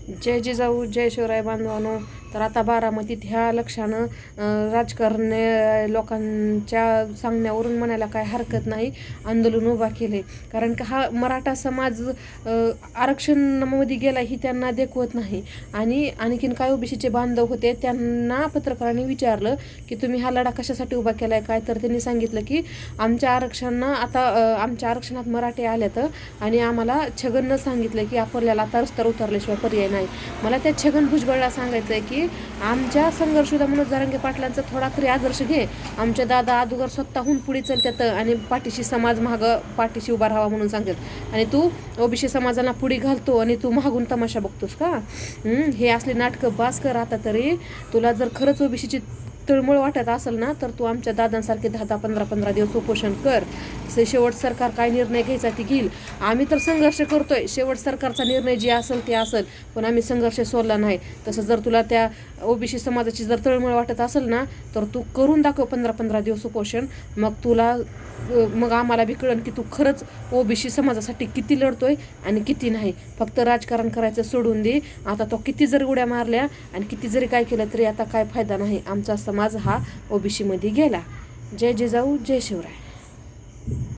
जय जिजाऊ जय शिवराय बांधवानो. तर आता बारामतीत ह्या लक्षानं राजकारणी लोकांच्या सांगण्यावरून म्हणायला काय हरकत नाही, आंदोलन उभा केले. कारण का हा मराठा समाज आरक्षणामध्ये गेला ही त्यांना देखवत नाही. आणि आणखीन काय ओबीसीचे बांधव होते त्यांना पत्रकारांनी विचारलं की तुम्ही हा लढा कशासाठी उभा केला आहे काय, तर त्यांनी सांगितलं की आमच्या आरक्षणात मराठी आल्यात आणि आम्हाला छगननं सांगितलं की आपल्याला आता रस्त्यावर उतरल्याशिवाय पर्याय नाही. मला त्या छगन भुजबळला सांगायचं आहे की आमच्या संघर्षदा मनोज जरांगे पाटलांचा थोडा तरी आदर्श घे. आमच्या दादा अगोदर स्वतःहून पुढे चलतात आणि पाठीशी समाज पाठीशी उभा राहावा म्हणून सांगतात, आणि तू ओबीसी समाजाला पुढे घालतो आणि तू मागून तमाशा बघतोस का? हे असले नाटकं बास कर आता तरी. तुला जर खरंच ओबीसीची तळमळ वाटत असेल ना तर तू आमच्या दादांसारखे 10-15 दिवस उपोषण कर. शेवट सरकार काय निर्णय घ्यायचा ती घेईल. आम्ही तर संघर्ष करतोय, शेवट सरकारचा निर्णय जे असेल ते असेल, पण आम्ही संघर्ष सोडला नाही. तसं जर तुला त्या ओबीसी समाजाची जर तळमळ वाटत असेल ना तर तू करून दाखव 15 दिवस उपोषण. मग आम्हाला बी कळन की तू खरंच ओबीसी समाजासाठी किती लढतोय आणि किती नाही. फक्त राजकारण करायचं सोडून दे. आता तो किती जरी उड्या मारल्या आणि किती जरी काय केलं तरी आता काय फायदा नाही. आमचा समाज हा ओबीसीमध्ये गेला. जय जिजाऊ जय शिवराय.